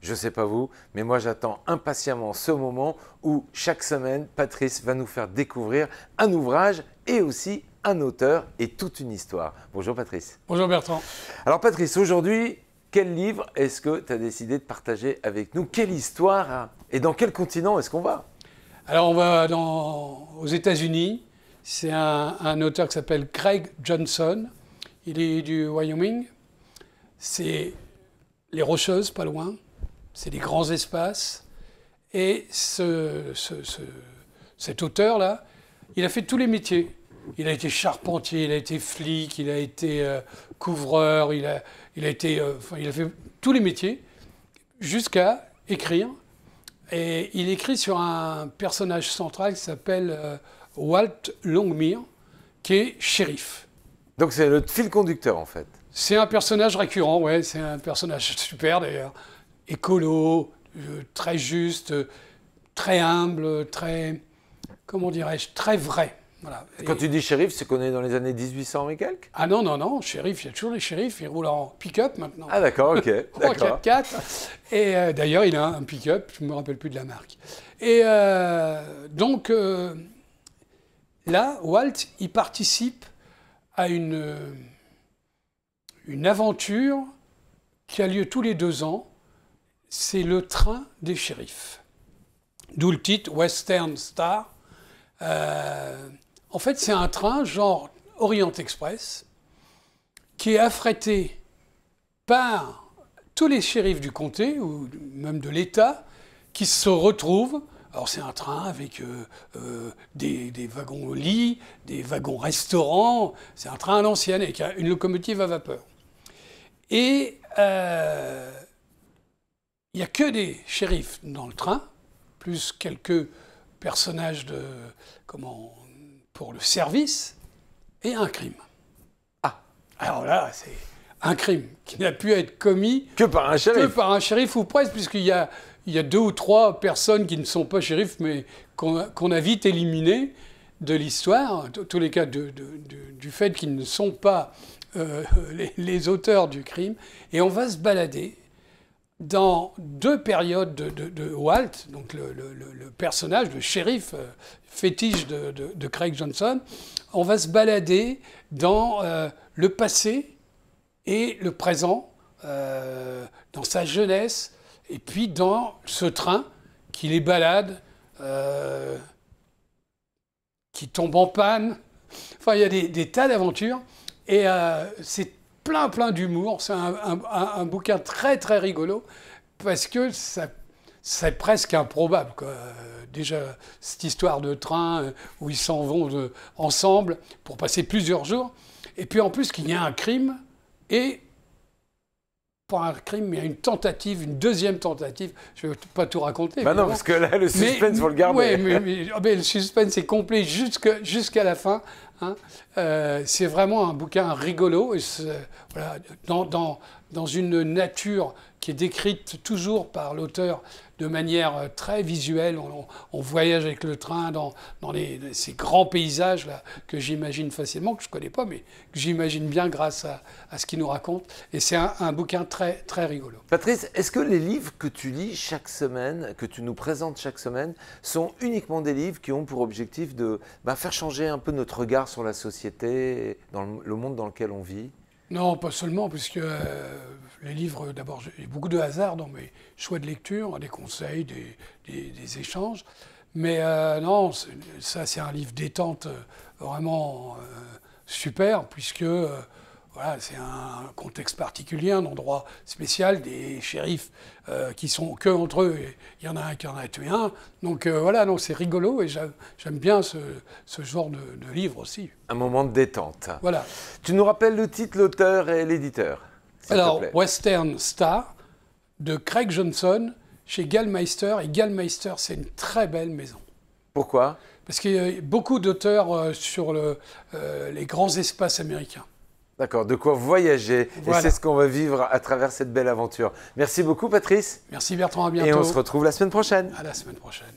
Je sais pas vous, mais moi j'attends impatiemment ce moment où chaque semaine, Patrice va nous faire découvrir un ouvrage et aussi un auteur et toute une histoire. Bonjour Patrice. Bonjour Bertrand. Alors Patrice, aujourd'hui, quel livre est-ce que tu as décidé de partager avec nous? Quelle histoire et dans quel continent est-ce qu'on va? Alors on va aux États-Unis. C'est un auteur qui s'appelle Craig Johnson. Il est du Wyoming. C'est les Rocheuses, pas loin. C'est des grands espaces. Et cet auteur-là, il a fait tous les métiers. Il a été charpentier, il a été flic, il a été couvreur, il a fait tous les métiers jusqu'à écrire. Et il écrit sur un personnage central qui s'appelle Walt Longmire, qui est shérif. Donc c'est le fil conducteur en fait. C'est un personnage récurrent, ouais, c'est un personnage super d'ailleurs. Écolo, très juste, très humble, très, comment dirais-je, très vrai. Voilà. Quand tu dis shérif, c'est qu'on est dans les années 1800 et quelques? Ah non, non, non, shérif, il y a toujours les shérifs, ils roulent en pick-up maintenant. Ah d'accord, ok. 3-4-4. Et d'ailleurs, il a un pick-up, je ne me rappelle plus de la marque. Et donc, là, Walt, il participe à une aventure qui a lieu tous les 2 ans. C'est le train des shérifs. D'où le titre Western Star. En fait, c'est un train genre Orient Express qui est affrété par tous les shérifs du comté ou même de l'État qui se retrouvent. Alors c'est un train avec des wagons lits, des wagons restaurants. C'est un train à l'ancienne avec une locomotive à vapeur. Et il n'y a que des shérifs dans le train, plus quelques personnages pour le service, et un crime. Ah. Alors là, c'est un crime qui n'a pu être commis que par un shérif. Que par un shérif ou presque, puisqu'il y a 2 ou 3 personnes qui ne sont pas shérifs, mais qu'on a vite éliminées de l'histoire, tous les cas du fait qu'ils ne sont pas les auteurs du crime. Et on va se balader dans 2 périodes de Walt, donc le personnage, le shérif fétiche de Craig Johnson. On va se balader dans le passé et le présent, dans sa jeunesse, et puis dans ce train qui les balade, qui tombe en panne. Enfin, il y a des tas d'aventures, et c'est plein d'humour. C'est un bouquin très très rigolo parce que c'est presque improbable, quoi. Déjà, cette histoire de train où ils s'en vont ensemble pour passer plusieurs jours. Et puis en plus qu'il y a un crime et pas un crime, mais il y a une tentative, une deuxième tentative. Je ne vais pas tout raconter. Bah non, parce que là, le suspense, il faut le garder. Oui, mais le suspense est complet jusqu'à la fin. Hein. C'est vraiment un bouquin rigolo. Et voilà, dans une nature qui est décrite toujours par l'auteur de manière très visuelle. On voyage avec le train dans ces grands paysages là, que j'imagine facilement, que je ne connais pas, mais que j'imagine bien grâce à ce qu'il nous raconte. Et c'est un bouquin très, très rigolo. Patrice, est-ce que les livres que tu lis chaque semaine, que tu nous présentes chaque semaine, sont uniquement des livres qui ont pour objectif de faire changer un peu notre regard sur la société, dans le monde dans lequel on vit? Non, pas seulement, puisque les livres, d'abord, j'ai beaucoup de hasard dans mes choix de lecture, des conseils, des échanges. Mais non, ça c'est un livre détente vraiment super, puisque voilà, c'est un contexte particulier, un endroit spécial, des shérifs qui sont que entre eux. Il y en a un qui en a tué un. Donc voilà, c'est rigolo et j'aime bien ce genre de livre aussi. Un moment de détente. Voilà. Tu nous rappelles le titre, l'auteur et l'éditeur? Alors, Western Star de Craig Johnson chez Gallmeister. Et Gallmeister, c'est une très belle maison. Pourquoi? Parce qu'il y a beaucoup d'auteurs sur les grands espaces américains. D'accord, de quoi voyager. Voilà. Et c'est ce qu'on va vivre à travers cette belle aventure. Merci beaucoup, Patrice. Merci Bertrand, à bientôt. Et on se retrouve la semaine prochaine. À la semaine prochaine.